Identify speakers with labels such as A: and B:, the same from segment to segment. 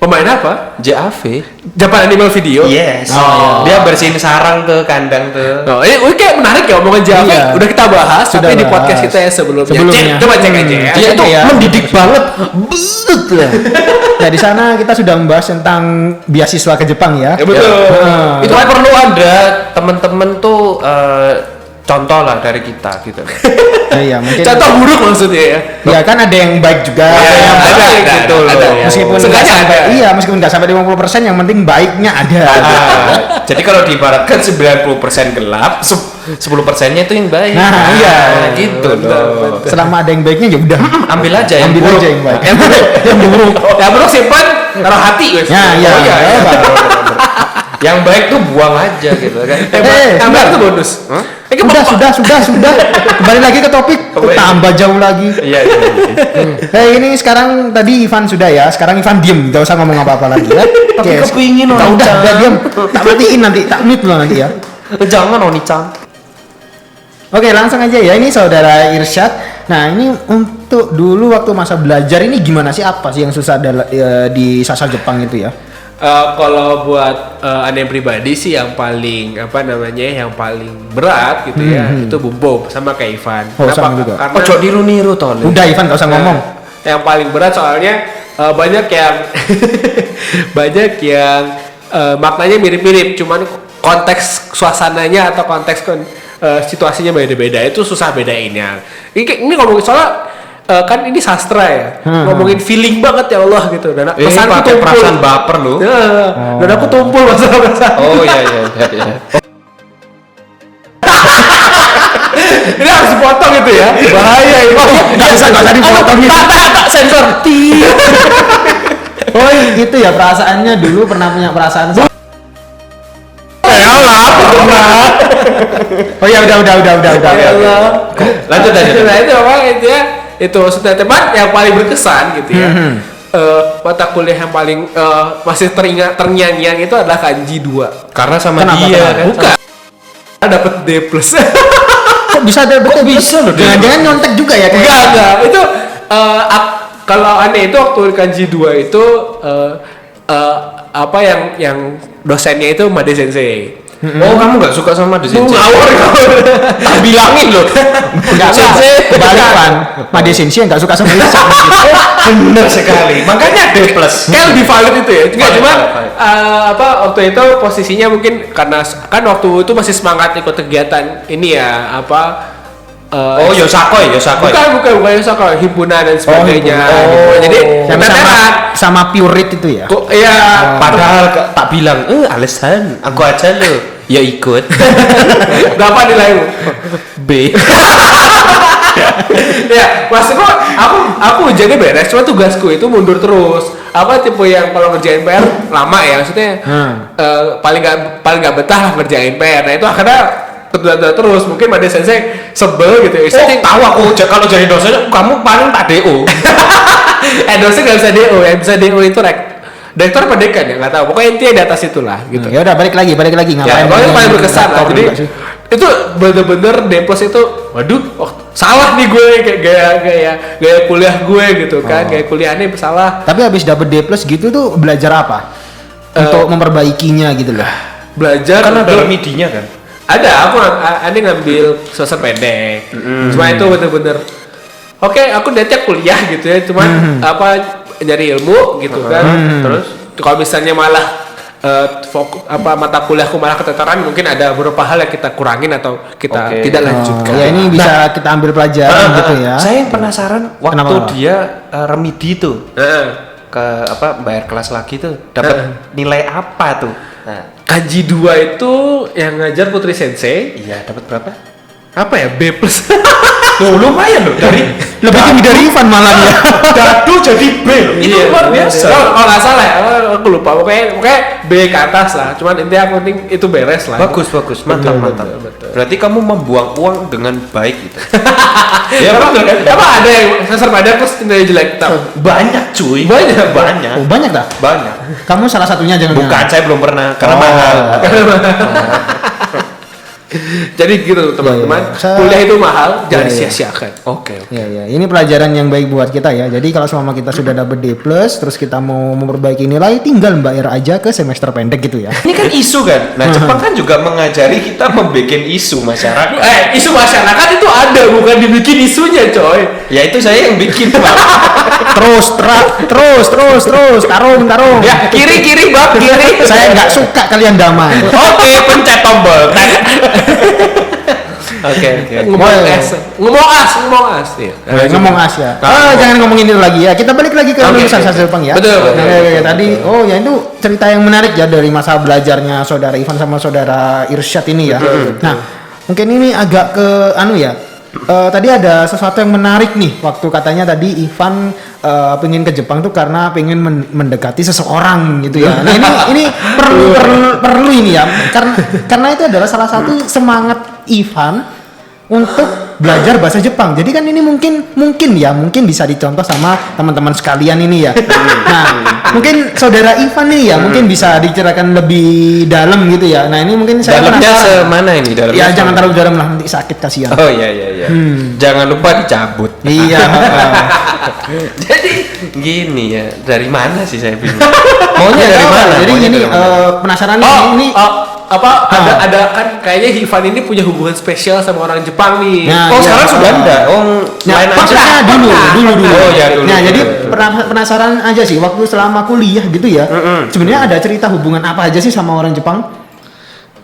A: Pemain apa?
B: JAV.
A: Japan Animal Video.
B: Yes.
A: Oh.
B: Dia bersihin sarang tuh, kandang tuh.
A: Oh, ini kayak menarik ya omongan JAV.
C: Iya.
A: Udah kita bahas,
C: Sudah
A: tapi di
C: bahas.
A: podcast kita ya sebelumnya.
C: Sebelumnya.
A: Coba cek aja ya.
C: Dia
B: Itu
C: ya.
B: mendidik banget. Beut lah.
C: Nah di sana kita sudah membahas tentang beasiswa ke Jepang ya.
A: Ya betul.
B: Itu perlu ada teman-teman tuh contoh lah dari kita gitu.
C: Iya mungkin.
A: Contoh buruk maksudnya ya.
C: Ya kan ada yang baik juga.
A: Ya,
C: ada yang
A: ada,
C: baik
A: ada,
C: gitu.
A: ada.
C: Meskipun nggak
A: Seenggaknya
C: sampai,
A: ada.
C: iya meskipun nggak sampai 50%, yang penting baiknya ada.
B: Jadi kalau diibaratkan 90% gelap, 10%-nya itu yang baik.
C: Nah, iya.
B: Gitu loh.
C: Selama ada yang baiknya ya udah.
B: Ambil aja yang
C: Ambil
B: buruk.
C: aja yang baik.
A: Yang buruk. Yang buruk simpan, taruh hati guys.
C: Ya, iya.
B: Oh, iya, iya.
C: Benar.
B: Yang baik tuh buang aja gitu kan.
A: Yang baik itu bonus.
C: Sudah. Kembali lagi ke topik.
B: Oh, iya.
C: Tambah jauh lagi.
B: Iya.
C: Ini sekarang tadi Ivan sudah ya. Sekarang Ivan diem, gak usah ngomong apa-apa lagi ya.
B: Tapi
C: Oke,
B: kepingin
C: udah
B: Oni-chan.
C: diam. Tak matiin nanti, tak mute loh nanti ya.
B: Jangan Oni-chan.
C: Oke, langsung aja ya. Ini saudara Irsyad. Nah, ini untuk dulu waktu masa belajar ini gimana sih, apa sih yang susah di sastra Jepang itu ya?
A: Kalau buat aneh pribadi sih yang paling yang paling berat gitu ya, itu bumbu sama kayak Ivan.
C: Oh, sama juga.
A: Karena
B: Ojo niru-niru toh.
C: Udah Ivan gak usah ngomong.
A: yang paling berat soalnya banyak yang maknanya mirip-mirip, cuman konteks suasananya atau konteks situasinya beda-beda, itu susah bedainnya. Ini ngomongin soalnya kan ini sastra ya, ngomongin feeling banget ya Allah gitu. Dan pesanku
B: pakai
A: tumpul.
B: perasaan baper lu.
A: Dan aku tumpul masalah.
B: Oh iya.
A: Ini harus dipotong gitu ya, bahaya ini.
C: Gak usah dipotong gitu.
A: Tak sensor.
C: Oh itu ya, perasaannya dulu pernah punya perasaan. Oh ya udah.
B: Lanjut.
A: Nah itu apa itu ya? Itu maksudnya teman yang paling berkesan gitu ya. Mata kuliah yang paling masih terngiang-ngiang itu adalah kanji 2.
B: Karena sama
C: Kenapa?
B: dia kan.
A: Bukan. Dapat D+.
C: Kok bisa ada betul
B: bisa loh,
C: Jangan nyontek juga ya kayak.
A: Enggak. Itu kalau aneh itu waktu kanji 2 itu yang dosennya itu Made Sensei.
B: Oh, kamu nggak suka sama The Sensei?
A: Ngawur.
B: Tak bilangin loh.
C: Enggak
A: Sensei.
C: kebalik Pan. Made Sensei yang enggak suka sama Irsyad.
B: Bener sekali. Makanya D+.
A: Kayak lebih valid itu ya. Enggak
B: Valid,
A: cuma
B: valid.
A: waktu itu posisinya mungkin karena kan waktu itu masih semangat ikut kegiatan ini ya
B: Oh, Yosakoi.
A: bukan Yosakoi, himpunan dan sebagainya.
C: himpunan.
A: Gitu. Jadi
C: Yang sama Pureit itu ya.
A: kok iya
B: Padahal tak bilang, alasan aku aja lo. Ya ikut.
A: berapa nilaimu?
B: B.
A: Ya, maksudku aku ujiannya beres, cuma tugasku itu mundur terus. Tipe yang kalau ngerjain PR lama ya, maksudnya paling nggak betah lah ngerjain PR. Nah itu akhirnya tertunda terus. Mungkin Made Sensei sebel gitu.
B: Tahu aku kalau jadi dosen kamu paling tak DO.
A: Dosen nggak bisa DO, yang bisa DO itu rektor apa dekan ya nggak tahu. Pokoknya intinya di atas itulah gitu.
C: Ya udah balik lagi
A: Ya,
C: ngapain?
A: pokoknya paling berkesan lah.
C: Laptop
A: Jadi
C: juga sih.
A: itu bener-bener D+ itu, waduh, salah nih gue kayak gaya kuliah gue gitu kan, gaya kuliahnya salah.
C: Tapi habis dapet D+ gitu tuh belajar apa? Untuk memperbaikinya gitu loh.
A: Belajar
B: Kan ada
A: untuk-
B: remedinya kan.
A: Ada, aku ngambil semester pendek. Cuma itu bener-bener oke, aku niatnya kuliah gitu ya, cuman nyari ilmu gitu kan. Terus kalau misalnya malah mata kuliahku malah keteteran, mungkin ada beberapa hal yang kita kurangin atau kita
B: Oke.
A: tidak lanjutkan.
C: Ya ini bisa kita ambil pelajaran gitu ya.
B: Saya yang penasaran waktu
C: Kenapa?
B: dia remedi tuh bayar kelas lagi tuh dapat nilai apa tuh? Nah,
A: Kanji 2 itu yang ngajar Putri Sensei,
B: iya dapat berapa?
A: apa ya, B+.
B: Tuh lumayan loh dari
C: Lebih tinggi dari Ivan malah ya.
B: dadu jadi B loh. Itu luar biasa.
A: Kalau nggak salah ya, aku lupa. Pokoknya B ke atas lah. Cuman intinya aku penting itu beres lah.
B: Bagus, mantap.
A: Betul.
B: Berarti kamu membuang uang dengan baik gitu.
A: Ya betul kan? Apa ada yang sasar pada terus nilai jelek?
B: Banyak cuy. Banyak.
C: Oh, banyak dah.
B: Banyak.
C: Kamu salah satunya jangan.
B: Bukan, saya belum pernah karena mahal.
A: Jadi gitu teman-teman,
C: Saya-
A: kuliah itu mahal, jangan
C: Iya, iya.
A: disia-siakan.
B: Oke.
C: Ya, ya. Ini pelajaran yang baik buat kita ya. Jadi kalau selama kita sudah dapat D+, terus kita mau memperbaiki nilai, tinggal bayar aja ke semester pendek gitu ya.
B: Ini kan isu kan. Nah, Jepang kan juga mengajari kita membuat isu masyarakat.
A: Isu masyarakat itu ada, bukan dibikin isunya coy.
B: Ya itu saya yang bikin, Pak.
C: terus, tarung.
A: Ya kiri bab kiri.
C: Saya nggak suka kalian damai.
B: Oke, pencet tombol. Oke.
A: Ngomong as. Iya.
C: Ngomong as ya. Jangan ngomongin itu lagi ya. Kita balik lagi ke lulusan sastra Jepang ya.
A: Betul.
C: Tadi, ya itu cerita yang menarik ya dari masa belajarnya saudara Ivan sama saudara Irsyad ini ya. Nah, mungkin ini agak ke tadi ada sesuatu yang menarik nih waktu katanya tadi Ivan pengen ke Jepang tuh karena pengen mendekati seseorang gitu ya. Nah ini perlu ini ya karena itu adalah salah satu semangat Ivan untuk belajar bahasa Jepang. Jadi kan ini mungkin bisa dicontoh sama teman-teman sekalian ini ya. Nah, mungkin saudara Ivan nih ya mungkin bisa diceritakan lebih dalam gitu ya. Nah, ini mungkin saya
B: Dalamnya
C: penasaran.
B: semana ini dalamnya?
C: Ya jangan
B: semana?
C: terlalu dalam lah nanti sakit kasihan.
B: Oh iya. Jangan lupa dicabut.
C: Iya.
B: Jadi gini ya, dari mana sih saya bingung? Maunya dari mana?
C: Jadi
B: Maunya
C: ini
B: dari mana?
C: penasaran ini
A: ada kan kayaknya Ivan ini punya hubungan spesial sama orang Jepang nih.
C: Nah,
B: Oh,
C: iya.
B: sekarang sudah enggak? Oh,
C: Nah,
B: lain aja.
C: maksudnya dulu.
B: Oh, ya, dulu.
C: Nah, jadi
B: Dulu.
C: penasaran aja sih waktu selama kuliah gitu ya. Sebenarnya ada cerita hubungan apa aja sih sama orang Jepang?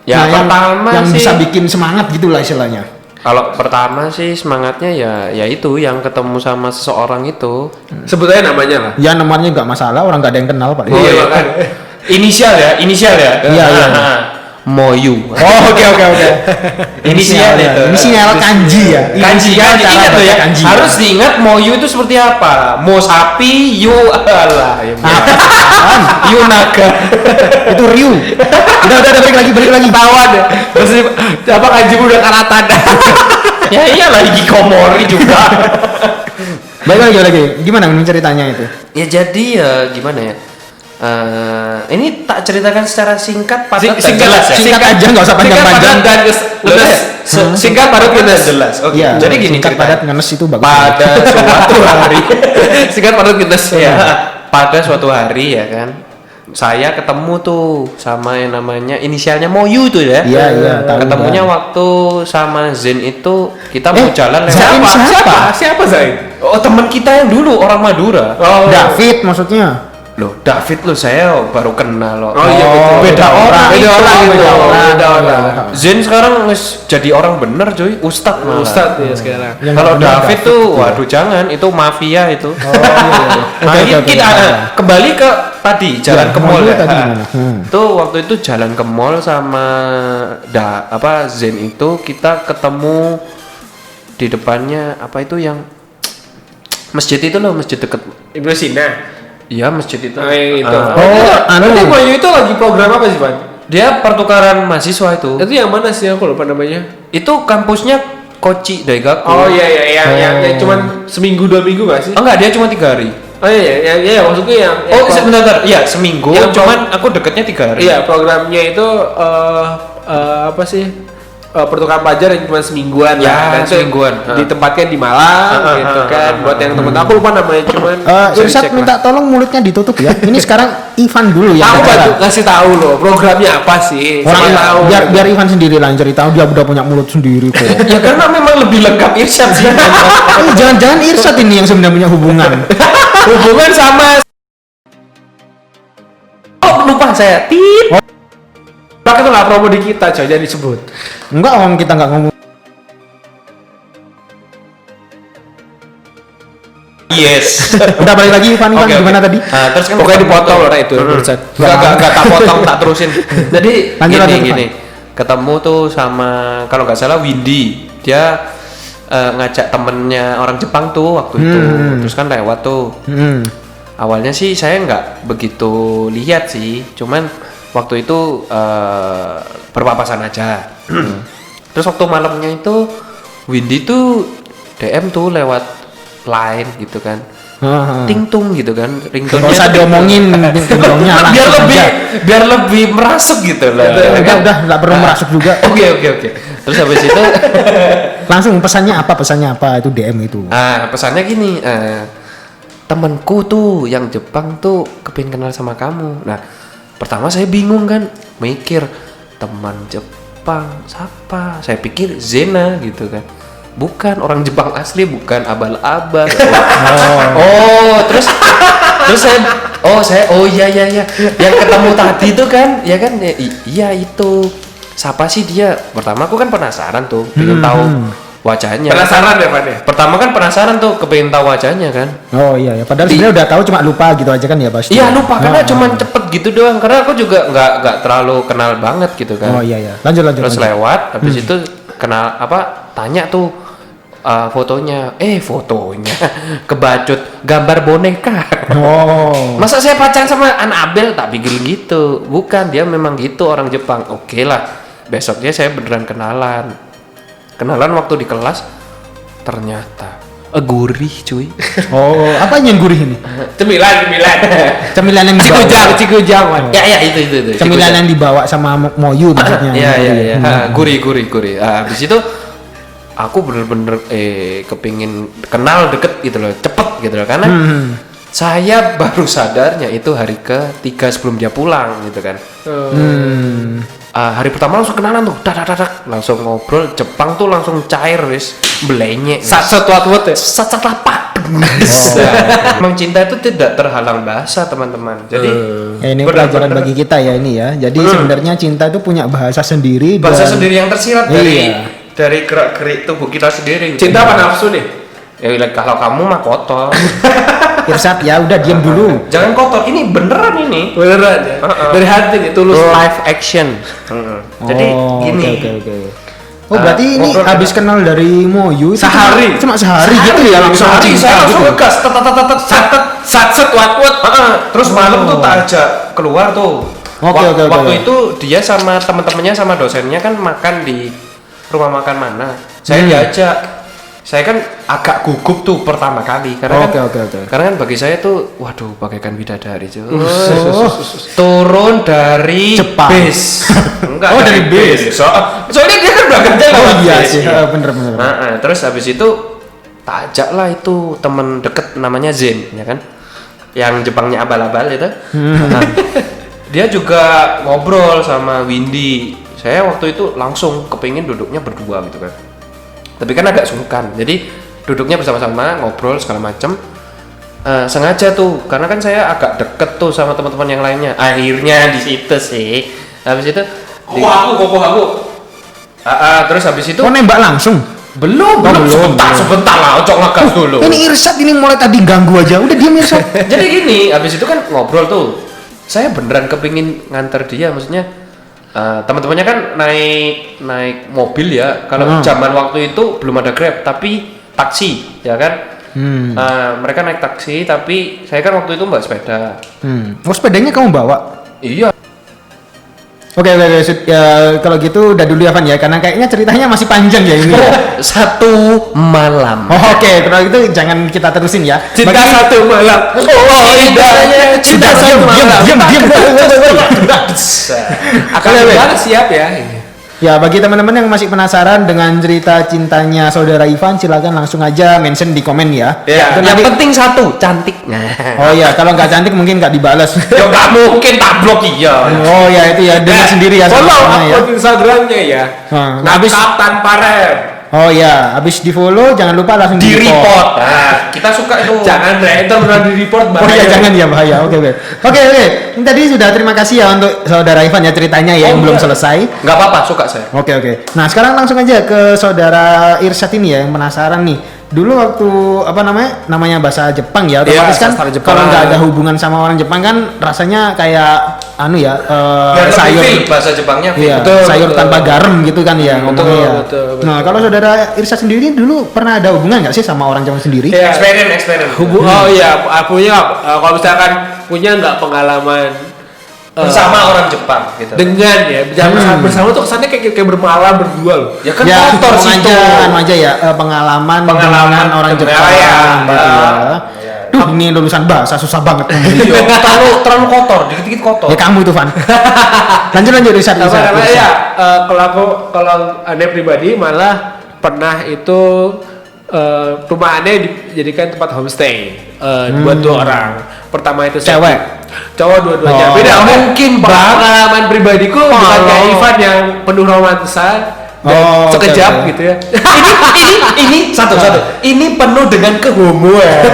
B: Ya,
C: Nah,
B: pertama
C: yang
B: sih
C: bisa bikin semangat gitulah istilahnya.
B: kalau pertama sih semangatnya ya itu yang ketemu sama seseorang itu.
A: Sebetulnya namanya lah.
C: Ya namanya nggak masalah, orang nggak ada yang kenal Pak.
A: Iya,
B: iya.
A: makanya.
B: Inisial ya.
C: Iya, iya.
B: Moyu.
C: Oh, oke.
B: Inisial itu.
C: Inisial kanji ya.
B: Kanji
C: Inisial cara
B: ingat tuh ya.
C: baca kanji.
B: Harus diingat Moyu itu seperti apa. Mo sapi, yu alah. Yu naga.
C: Itu Ryu. Udah balik lagi.
A: Tawan ya. Terus apa kanji udah karatan.
B: Ya iyalah hikikomori juga.
C: Balik lagi. Gimana ceritanya itu?
B: Ya jadi ya gimana ya? Ini tak ceritakan secara singkat padat dan
A: Singkat
B: jelas ya.
C: Singkat aja, nggak usah panjang-panjang.
A: dan ngenes. Singkat padat ngenes.
B: Jelas. Oke.
C: Iya,
B: Jadi gini
C: singkat
B: ceritanya.
C: padat ngenes itu bagus.
B: Pada suatu hari
A: Singkat padat ngenes.
B: ya, pada suatu hari ya kan. Saya ketemu tuh sama yang namanya inisialnya Moyu tuh ya.
C: Iya, tahu.
B: Ketemunya
C: Bang.
B: waktu sama Zen itu kita mau jalan lewat.
A: Siapa Zain?
B: Oh, teman kita yang dulu orang Madura.
A: Oh,
C: David maksudnya.
B: Loh, David lo saya baru kenal loh.
A: Oh iya betul.
B: Beda orang.
A: Beda orang gitu. Beda orang.
B: Zen sekarang jadi orang bener cuy, ustad malah.
A: Ustadz ya sekarang.
C: Yang
B: Kalau
C: nggak benar
B: David tuh, waduh jangan, itu mafia itu.
C: Oh iya.
B: Nah, kita kembali ke tadi jalan
C: Ya,
B: ke mall
C: dulu
B: ya.
C: tadi gimana?
B: Tuh waktu itu jalan ke mall sama Zen itu kita ketemu di depannya apa itu yang masjid itu loh, masjid deket.
A: Ibnu Sina.
B: Iya, masjid itu.
A: Oh yang itu.
C: anu.
A: Nanti Moyu itu lagi program apa sih Pan?
B: Dia pertukaran mahasiswa itu.
A: Itu yang mana sih aku lupa namanya?
B: Itu kampusnya Kochi Daigaku.
A: Oh iya yang cuman seminggu 2 minggu gak sih?
B: Enggak, dia cuma 3 hari.
A: Oh iya maksudku yang
B: Oh, sebentar. Iya, seminggu.
A: Yang
B: Cuman aku deketnya 3 hari.
A: iya programnya itu apa sih? Pertukaran pelajar yang cuma semingguan
B: Ya,
A: lah. Dan itu
B: semingguan.
A: ditempatkan di Malang gitu kan. Buat yang temen aku lupa namanya cuman bisa
C: Irsyad
A: dicek
C: minta
A: lah.
C: tolong mulutnya ditutup ya. Ini sekarang Ivan dulu ya.
A: Aku bantu kasih tahu loh programnya apa sih.
C: Orang
A: Siapa tahu.
C: biar Ivan sendiri lah yang cerita. Dia udah punya mulut sendiri kok.
B: Ya karena memang lebih lengkap Irsyad sih.
C: Jangan-jangan Irsyad ini yang sebenarnya punya hubungan.
A: Hubungan sama
B: Oh, lupa saya. Tit.
A: Pak itu nggak promo di kita coy, jadi disebut.
C: Enggak, orang kita enggak ngomong.
B: Yes.
C: Udah balik lagi Ivan
B: Oke,
C: gimana
B: oke.
C: tadi?
B: Nah, terus kan
A: Pokoknya
B: ketemu
A: dipotong
B: tuh.
A: loh itu barusan.
B: Enggak tak potong, tak terusin. Jadi
C: Lanjut,
B: gini. Ketemu tuh sama kalau nggak salah Windy. Dia ngajak temennya orang Jepang tuh waktu itu. Terus kan lewat tuh. Awalnya sih saya nggak begitu lihat sih. Cuman waktu itu berpapasan aja. Terus waktu malamnya itu Windy tuh DM tuh lewat line gitu kan. ting tung gitu kan, ringtone.
C: Gak usah diomongin tingtongnya lah.
B: biar lebih merasuk gitu loh.
C: Udah nggak perlu merasuk juga.
B: Oke. Terus habis itu
C: Langsung pesannya apa itu DM itu.
B: pesannya gini, temanku tuh yang Jepang tuh kepingin kenal sama kamu. Nah, pertama saya bingung kan, mikir teman Jepang siapa? Saya pikir Zena gitu kan. Bukan orang Jepang asli, bukan abal-abal. Terus saya iya. Yang ketemu tadi tuh kan, ya kan? Iya itu. Siapa sih dia? Pertama aku kan penasaran tuh, pengen tahu wajahnya.
A: Penasaran ya Pak?
B: Pertama kan penasaran tuh, kepengen tahu wajahnya kan.
C: Oh iya ya, padahal sebenarnya udah tahu cuma lupa gitu aja kan ya pasti.
B: Iya lupa karena cuman cepet gitu doang. Karena aku juga nggak terlalu kenal banget gitu kan.
C: Oh iya. Lanjut.
B: Terus lewat, habis itu kenal tanya tuh fotonya kebacut gambar boneka.
C: Oh.
B: Masa saya pacaran sama Annabelle, tak pikir gitu. Bukan, dia memang gitu orang Jepang. Oke lah. Besoknya saya beneran kenalan waktu di kelas, ternyata gurih cuy.
C: Oh, apa yang gurih ini?
A: Cemilan.
C: Cemilan yang dibawa.
A: Cikujang.
B: Ya itu.
C: Cemilan yang dibawa sama Moyu maksudnya.
B: Iya. Gurih. Habis itu aku bener-bener kepingin kenal deket gitu loh, cepet gitu loh, karena saya baru sadarnya itu hari ke-3 sebelum dia pulang gitu kan. Hari pertama langsung kenalan tuh, dadak langsung ngobrol Jepang tuh langsung cair wis, belenyek.
A: Sat wat ya.
B: Lapak. Memang cinta itu tidak terhalang bahasa teman-teman. Jadi
C: ini pelajaran bagi kita ya ini ya. Jadi sebenarnya cinta itu punya bahasa sendiri.
B: Sendiri yang tersirat dari gerak-gerik tubuh kita sendiri.
A: Cinta apa nafsu nih?
B: Ya kalau kamu mah kotor.
C: Irsat ya udah diam dulu.
B: Jangan kotor, ini beneran ini.
A: Beneran ya. Dari hati nih, tulus.
B: Live action. Jadi gini.
C: Oke. Oh berarti ini habis kenal dari Moyu
A: sehari.
C: Cuma sehari gitu ya langsung.
B: Saya langsung ngegas,
A: sat wat.
B: Terus malam tuh tak ajak keluar tuh. Waktu itu dia sama teman-temannya sama dosennya kan makan di rumah makan mana. Saya diajak. Saya kan agak gugup tuh pertama kali karena karena kan bagi saya tuh waduh bagaikan bidadari cuy. Turun dari
C: Jepang.
B: bis. Enggak.
C: Dari bis.
B: Soalnya dia kan berangkat lewat
C: iya
B: bis.
C: sih, bener.
B: Terus habis itu tak ajak lah itu temen deket namanya Zen ya kan. Yang Jepangnya abal-abal itu. Dia juga ngobrol sama Windy. Saya waktu itu langsung kepingin duduknya berdua gitu kan. Tapi kan agak sungkan, jadi duduknya bersama-sama ngobrol segala macam. Sengaja tuh, karena kan saya agak deket tuh sama teman-teman yang lainnya. Akhirnya di situ sih. Habis itu,
A: aku.
B: Terus habis itu.
C: Oh nembak langsung?
B: Belum. Sebentar lah, cok ngegas dulu.
C: Ini Irsat ini mulai tadi ganggu aja, udah diam Irsat.
B: Jadi gini, habis itu kan ngobrol tuh. Saya beneran kepingin nganter dia, maksudnya. Teman-temannya kan naik mobil ya. Kalau zaman waktu itu belum ada Grab, tapi taksi, ya kan? Mereka naik taksi, tapi saya kan waktu itu bawa sepeda.
C: Oh sepedanya kamu bawa?
B: Iya.
C: Oke, ya, kalau gitu udah dulu ya Van ya, karena kayaknya ceritanya masih panjang ya ini.
B: Satu malam.
C: Oke, kalau gitu jangan kita terusin ya.
A: Cinta satu malam.
B: Indahnya cinta satu malam.
C: Diam.
A: Akan gimana siap ya?
C: Ya, bagi teman-teman yang masih penasaran dengan cerita cintanya saudara Ivan, silakan langsung aja mention di komen ya.
B: Ya,
C: Itu
B: yang
C: nanti-
B: penting satu, cantik.
C: Oh ya, kalau nggak cantik mungkin nggak dibalas.
B: Ya nggak mungkin tablok iya.
C: Oh ya itu ya, dengar sendiri ya.
A: Follow
C: sama-sama ya.
A: akun Instagramnya ya.
C: Nah, habis
A: tanpa rem.
C: Oh ya, habis di follow jangan lupa langsung
B: Di
C: report.
B: report. Nah, kita suka itu.
A: Jangan random udah di report
C: Oh iya jangan ya bahaya. Oke. Ini tadi sudah terima kasih ya untuk saudara Ivan ya ceritanya ya yang belum selesai.
B: Nggak apa-apa, suka saya.
C: Oke. Nah sekarang langsung aja ke saudara Irsyad ini ya yang penasaran nih. Dulu waktu namanya bahasa Jepang ya, otomatis kan
A: sastra Jepang.
C: kalau nggak ada hubungan sama orang Jepang kan rasanya kayak sayur.
B: Bahasa Jepangnya.
C: Iya,
A: Betul,
C: sayur
A: betul.
C: tanpa garam gitu kan ya ngomongnya ya.
A: betul.
C: Nah kalau saudara Irsyad sendiri dulu pernah ada hubungan nggak sih sama orang Jepang sendiri?
A: Iya.
B: Experience.
A: Oh iya, punya kalau misalkan punya nggak pengalaman
B: Bersama orang Jepang gitu.
A: dengan ya bersama tuh kesannya kayak bermalam berdua loh.
B: Ya kan
C: Ya,
B: kotor sih
C: anu aja ya pengalaman dengan orang
B: dengan
C: Jepang
B: ya.
C: gitu ya. Duh, Ini lulusan bahasa susah banget.
B: Iya, terlalu kotor, dikit-dikit kotor.
C: Ya kamu itu Van. lanjut Richard.
A: Apa namanya ya? Kalau aneh pribadi malah pernah itu rumah aneh dijadikan tempat homestay buat 2 orang. Pertama itu
C: Cewek?
A: Cowok dua-duanya.
C: Oh.
A: Beda mungkin pengalaman pribadiku bukan kayak Ivan yang penuh romansa dan sekejap
C: oke.
A: gitu ya.
B: ini satu. Ini penuh dengan kehomoan.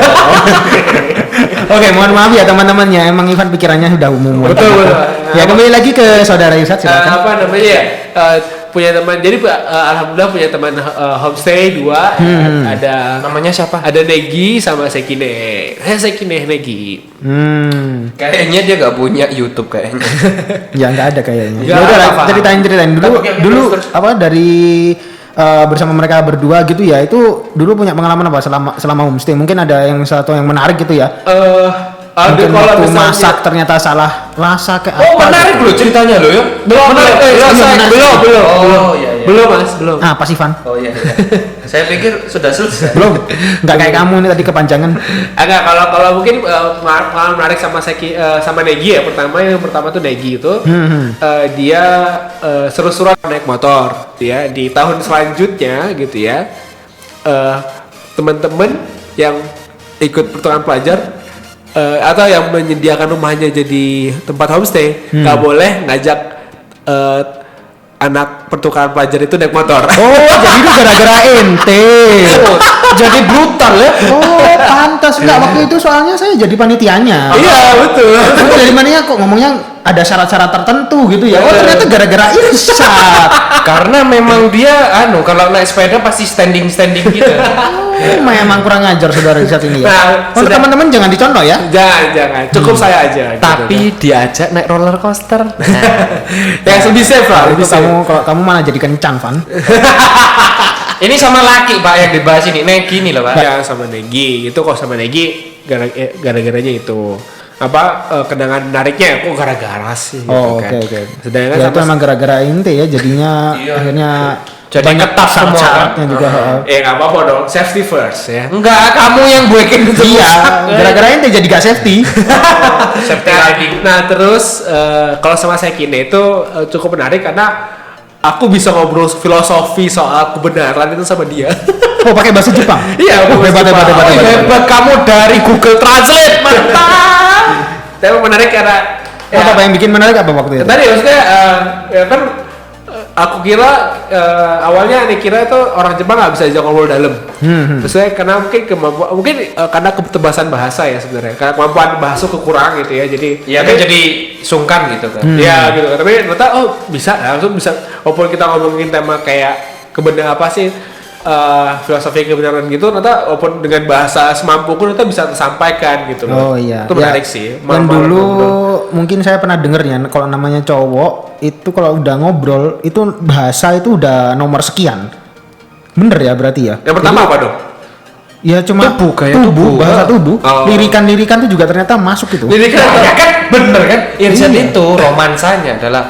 C: Oke, mohon maaf ya teman-teman ya. Emang Ivan pikirannya sudah umum.
A: Betul.
C: Ya kembali lagi ke saudara Irsat silakan.
A: Apa namanya ya? Punya teman. Jadi alhamdulillah punya teman homestay 2. Ada
B: Namanya siapa?
A: ada Negi sama Sekine. Sekine Negi.
B: Kayaknya dia gak punya YouTube kayaknya.
C: Ya nggak ada kayaknya.
A: Nggak
C: Ya udah
A: apa-apa.
C: ceritain dulu
B: Tapi
C: dulu
B: terus.
C: apa dari bersama mereka berdua gitu ya. Itu dulu punya pengalaman apa selama homestay? Mungkin ada yang satu yang menarik gitu ya. Mungkin
A: Kalau
C: waktu
A: misalnya
C: masak ternyata salah rasa kayak
B: Oh,
C: apa
B: menarik
C: gitu.
B: loh ceritanya loh ya.
A: belum
B: Oh, iya.
A: belum mas belum.
C: Ah, pas Ivan?
B: Oh iya. Saya pikir sudah selesai.
C: Belum. Nggak kayak kamu nih tadi kepanjangan.
A: Agak kalau mungkin pengalaman menarik sama sama Negi ya. Yang pertama tuh Negi itu dia seru-seruan naik motor ya di tahun selanjutnya gitu ya. Teman-teman yang ikut pertukaran pelajar atau yang menyediakan rumahnya jadi tempat homestay nggak boleh ngajak anak pertukaran pelajar itu naik motor.
C: Oh, jadi itu gara-gara ente.
B: Jadi brutal ya.
C: Oh, pantas enggak waktu itu soalnya saya jadi panitianya.
A: Iya betul.
C: Kamu dari mana ya kok ngomongnya ada syarat-syarat tertentu gitu ya? Oh, ternyata gara-gara Irsat.
B: Karena memang dia kalau naik sepeda pasti standing gitu.
C: Oh, memang kurang ajar saudara Irsat ini ya.
A: Nah,
C: Untuk
A: sudah-
C: teman-teman jangan dicontoh ya.
A: Jangan, cukup saya aja. gitu.
B: Tapi diajak naik roller coaster.
A: yang lebih safe lah,
C: Itu
A: lebih safe.
C: kalau kamu malah jadi kencang, Van.
B: Ini sama laki Pak yang dibahas ini. Negi nih loh Pak.
A: Ya sama Negi itu kok sama Negi gara-garanya itu kenangan menariknya kok gara-gara sih gitu
C: Oh,
A: kan.
C: oke.
A: Sedangkan
C: Ya,
A: sama
C: itu emang gara-gara ente ya jadinya
B: Iya.
C: akhirnya
B: Jadi
C: banyak
B: ketat semua,
C: syarat-syaratnya
B: kan?
C: juga.
A: nggak apa-apa dong, safety first ya.
B: Enggak, kamu yang buekin itu.
C: Iya, gara-gara ente jadi gak safety.
B: Safety riding.
A: Nah terus kalau sama Sekine itu cukup menarik karena aku bisa ngobrol filosofi soal kebenaran itu sama dia.
C: Oh, pakai bahasa Jepang.
A: Iya,
C: hebat.
B: Hebat kamu dari Google Translate.
A: Mantap. Tapi menarik karena
C: Apa yang bikin menarik apa waktu itu?
A: tadi maksudnya ya kan aku kira awalnya kira itu orang Jepang nggak bisa ajak ngobrol dalam. Terus saya karena mungkin karena ketebasan bahasa ya sebenarnya. Karena kemampuan bahasa kekurang gitu ya. Jadi
B: Iya kan jadi sungkan gitu kan.
A: ya gitu. Tapi ternyata bisa langsung bisa walaupun kita ngomongin tema kayak kebenaran apa sih filosofi kebenaran gitu, ternyata walaupun dengan bahasa semampuku ternyata bisa tersampaikan gitu
C: Oh
A: loh.
C: iya.
A: Itu menarik sih.
C: Dan dulu
A: Ngobrol.
C: mungkin saya pernah denger ya kalau namanya cowok itu kalau udah ngobrol itu bahasa itu udah nomor sekian. Bener ya berarti ya?
A: Yang pertama apa dong?
C: Ya cuma
B: Tubuh, gaya tubuh.
C: bahasa tubuh.
A: Oh.
C: Lirikan-lirikan itu juga ternyata masuk itu.
A: Jadi kan
B: Ya kan bener kan? Irsyad
C: Iya.
B: itu romansanya adalah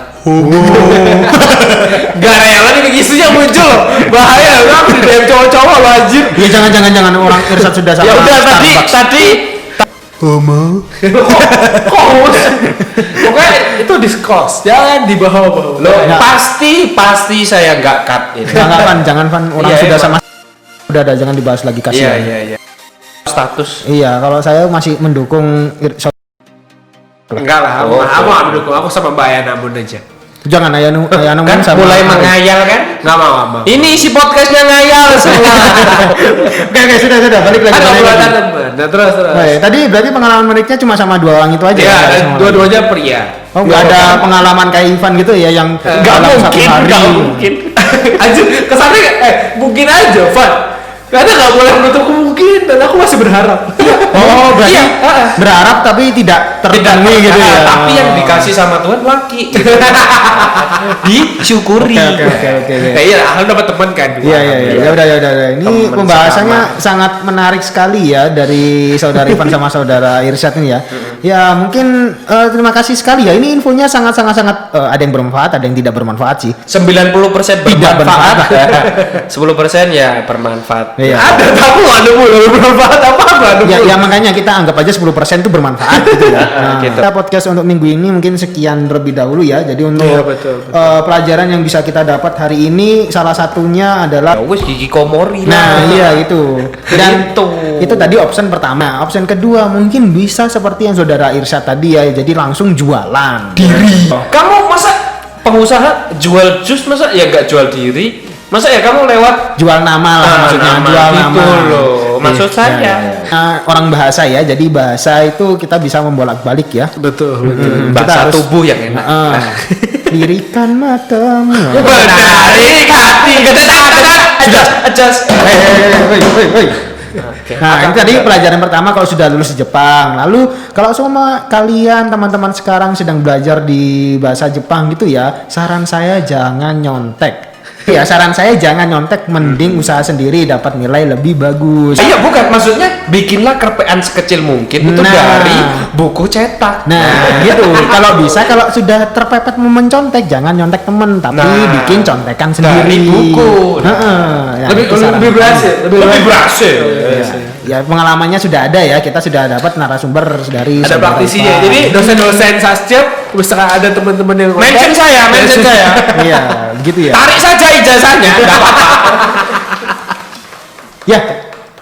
A: gak rela nih isunya muncul. Bahaya lu aku di DM cowok-cowok lo anjir.
C: Ya jangan orang Irsat sudah sama
B: ya udah
C: Starbucks.
B: tadi
C: Homo.
A: Kos. Pokoknya itu discuss, jangan dibawa-bawa.
B: Loh,
C: Ya.
B: pasti saya nggak cut itu.
C: Jangan Van orang
B: Iya,
C: sudah
B: emang.
C: sama udah ada jangan dibahas lagi kasihan.
B: Iya. Status.
C: Iya, kalau saya masih mendukung
A: Enggak lah,
B: Oh,
A: aku
B: oke.
A: nggak mendukung. Aku sama Mbak Ayana Namun aja.
C: jangan Ayanu
B: Kan
C: sama
B: mulai mengayal kan?
A: Nggak mau.
B: Ini isi podcastnya ngayal semua.
C: Oke, sudah balik lagi.
A: Ada
C: balik
A: obrolan
C: lagi.
A: teman. Nah terus.
C: Baik, tadi berarti pengalaman menariknya cuma sama 2 orang itu aja.
A: Ya,
C: Sama
A: dan
C: orang.
A: dua-duanya pria.
C: Oh, nggak ada pengalaman kayak Ivan gitu ya yang
A: Nggak
C: dalam satu
A: mungkin,
C: hari.
A: nggak mungkin. Anjir, kesannya mungkin aja, Van. Karena nggak boleh menutup kemungkinan dan aku masih berharap.
C: Oh, berarti
A: Iya,
C: berharap tapi tidak terpenuhi gitu ya.
B: Tapi yang dikasih sama Tuhan laki. Gitu. Disyukuri.
C: Oke.
A: Ya iya, aku dapat teman kan.
C: Iya. Ya udah. Ini
B: Teman
C: pembahasannya sangat menarik sekali ya dari saudara Ivan sama saudara Irsyad ini ya. Ya mungkin terima kasih sekali ya. Ini infonya sangat ada yang bermanfaat, ada yang tidak bermanfaat sih.
B: 90%
C: Tidak
B: bermanfaat. 10% ya bermanfaat
C: Iya.
A: Ada tapi nggak nemu bermanfaat apa nggak nemu.
C: Ya makanya kita anggap aja 10% itu bermanfaat gitu ya. Nah,
B: Gitu.
C: kita podcast untuk minggu ini mungkin sekian terlebih dahulu ya. Jadi untuk
A: Iya, betul.
C: pelajaran yang bisa kita dapat hari ini salah satunya adalah
B: Wes gigi komori
C: nah
B: lah.
C: iya itu. Dan
B: Gitu.
C: itu tadi option pertama. Option kedua mungkin bisa seperti yang saudara Irsyad tadi ya. Jadi langsung jualan.
B: Kamu masa pengusaha jual jus masa ya nggak jual diri? Masa ya kamu lewat
C: Jual nama lah maksudnya.
B: nama
C: Jual
B: gitu
C: nama.
B: loh. Maksud
C: Iya,
B: saya.
C: iya, iya. Orang bahasa ya. Jadi bahasa itu kita bisa membolak-balik ya.
A: Betul.
B: bahasa
C: harus-
B: tubuh yang enak.
C: Lirikan matamu.
B: Menarik hati. Adjust.
C: Nah, ini tadi pelajaran pertama kalau sudah lulus di Jepang. Lalu kalau semua kalian teman-teman sekarang sedang belajar di bahasa Jepang gitu ya, saran saya jangan nyontek. Ya, saran saya jangan nyontek, mending usaha sendiri dapat nilai lebih bagus.
B: Iya bukan, maksudnya bikinlah kerpean sekecil mungkin itu
C: Nah.
B: dari buku cetak.
C: Nah, gitu. Kalau bisa, kalau sudah terpepet mau mencontek, jangan nyontek temen, tapi
B: Nah,
C: bikin contekan
B: dari
C: sendiri.
B: buku.
C: Heeh. Ya,
A: Lebih
C: itu saran
A: lebih
C: saya.
A: berhasil.
B: Lebih berhasil.
C: Ya, pengalamannya sudah ada ya. Kita sudah dapat narasumber dari
A: Ada
C: saudara
A: praktisinya.
C: Ivan.
A: Jadi dosen-dosen sastra misalkan ada teman-teman yang
B: Mention saya, mention saya.
C: Iya, gitu ya.
B: Tarik saja ijazahnya. Nggak apa-apa.
C: Ya,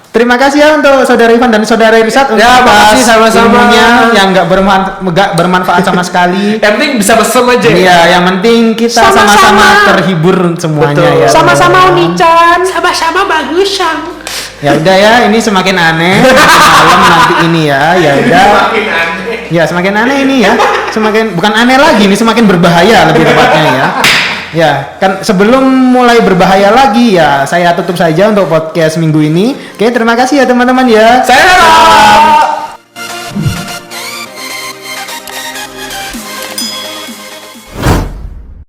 C: terima kasih ya untuk saudara Ivan dan saudara Irsyad untuk
A: Ya, makasih
C: atas
A: sama-sama.
C: ilmunya yang nggak bermanfaat sama sekali.
A: Yang penting bisa pesen aja.
C: Iya, yang penting kita sama-sama terhibur semuanya
A: Betul.
C: ya.
B: Sama-sama Unichan.
A: Sama-sama bagus, Sang.
C: Ya udah ya, ini semakin aneh malam nanti ini ya. Ya udah.
A: Makin aneh.
C: Ya semakin aneh ini ya. Semakin bukan aneh lagi, ini semakin berbahaya lebih tepatnya ya. Ya, kan sebelum mulai berbahaya lagi ya, saya tutup saja untuk podcast minggu ini. Oke, terima kasih ya teman-teman ya.
A: Saya